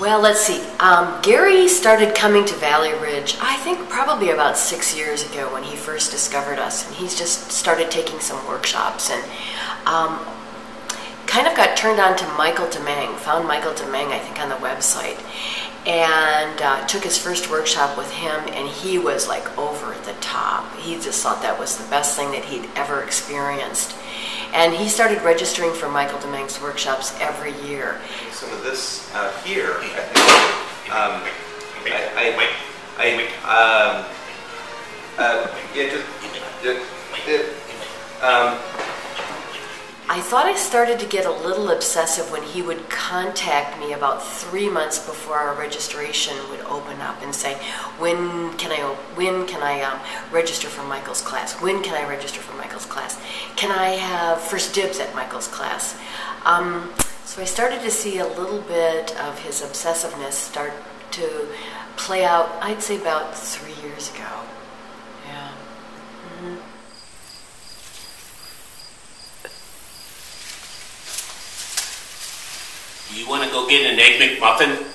Well, let's see. Gary started coming to Valley Ridge, I think probably about 6 years ago when he first discovered us. And he's just started taking some workshops and kind of got turned on to Michael deMeng, found Michael deMeng, I think, on the website. And took his first workshop with him, and he was like over the top. He just thought that was the best thing that he'd ever experienced. And he started registering for Michael deMeng's workshops every year. Some of this here, I thought I started to get a little obsessive when he would contact me about 3 months before our registration would open up and say, when can I register for Michael's class? When can I register for Michael's class? Can I have first dibs at Michael's class? So I started to see a little bit of his obsessiveness start to play out, I'd say about 3 years ago. Yeah. Mm-hmm. You want to go get an Egg McMuffin?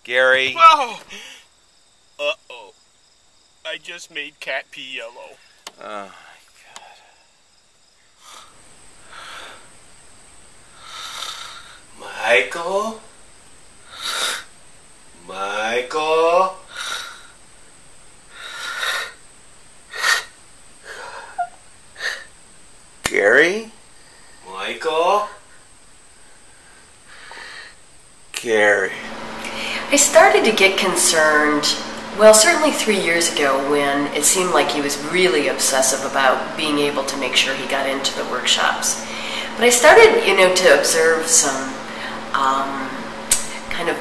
Gary. Whoa! Uh-oh. I just made cat pee yellow. Oh. Michael? Michael? Gary? Michael? Gary. I started to get concerned, well, certainly 3 years ago when it seemed like he was really obsessive about being able to make sure he got into the workshops. But I started, to observe some kind of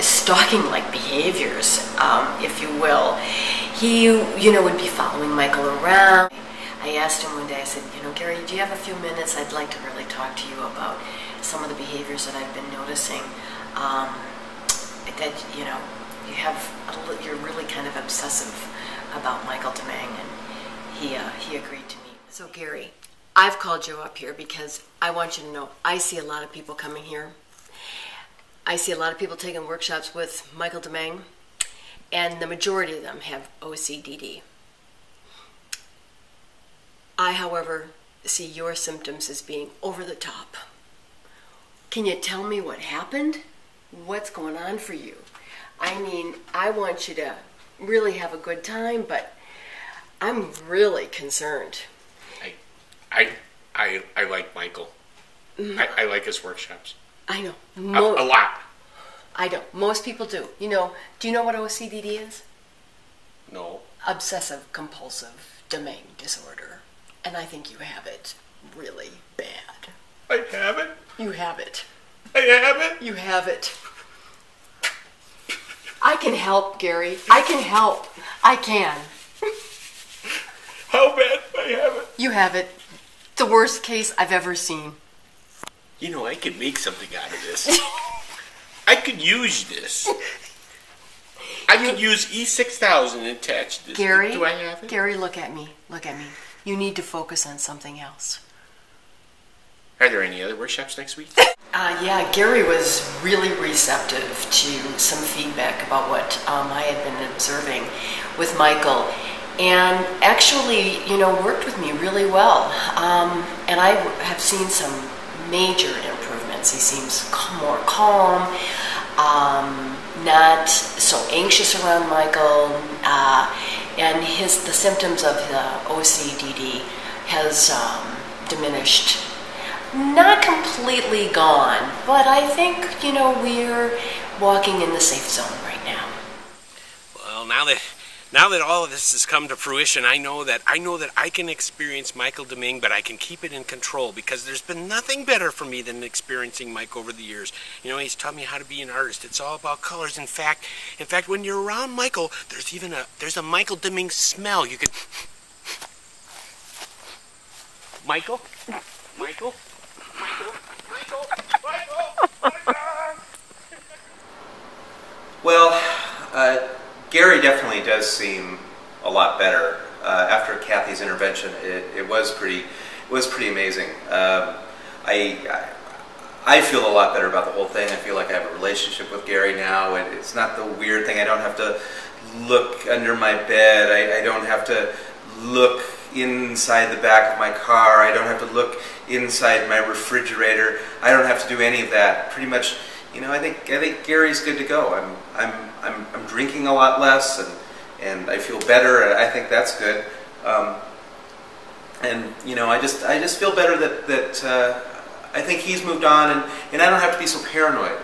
stalking-like behaviors, if you will. He, would be following Michael around. I asked him one day, I said, Gary, do you have a few minutes? I'd like to really talk to you about some of the behaviors that I've been noticing. That, you're really kind of obsessive about Michael deMeng, and he agreed to meet. So, Gary, I've called you up here because I want you to know I see a lot of people coming here. I see a lot of people taking workshops with Michael deMeng, and the majority of them have O.C.D. I, however, see your symptoms as being over the top. Can you tell me what happened? What's going on for you? I mean, I want you to really have a good time, but I'm really concerned. I like Michael. I like his workshops. I know. A lot. I don't. Most people do. Do you know what O.C.D. is? No. Obsessive Compulsive deMeng disorder. And I think you have it really bad. I have it? You have it. I have it? You have it. I can help, Gary. I can help. I can. How bad do I have it? You have it. The worst case I've ever seen. I could make something out of this. I could use this. I could use E6000 and attach this. Gary, do I have it? Gary, look at me. Look at me. You need to focus on something else. Are there any other workshops next week? Yeah, Gary was really receptive to some feedback about what I had been observing with Michael, and actually, worked with me really well. And I have seen some major improvements. He seems more calm, not so anxious around Michael, and the symptoms of the O.C.D. has diminished. Not completely gone, but I think, we're walking in the safe zone right now. Well, now that all of this has come to fruition, I know that I can experience Michael deMeng, but I can keep it in control, because there's been nothing better for me than experiencing Mike over the years. He's taught me how to be an artist. It's all about colors. In fact, when you're around Michael, there's a Michael deMeng smell. You can Michael? Michael? Well, Gary definitely does seem a lot better after Kathy's intervention. It was pretty amazing. I feel a lot better about the whole thing. I feel like I have a relationship with Gary now, and it's not the weird thing. I don't have to look under my bed. I don't have to look inside the back of my car. I don't have to look inside my refrigerator. I don't have to do any of that. Pretty much, you know, I think Gary's good to go. I'm drinking a lot less, and I feel better. And I think that's good. And you know, I just feel better that I think he's moved on, and I don't have to be so paranoid.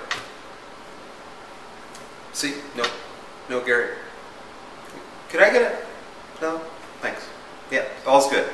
See, no, Gary. Could I get it? No, thanks. Yeah, all's good.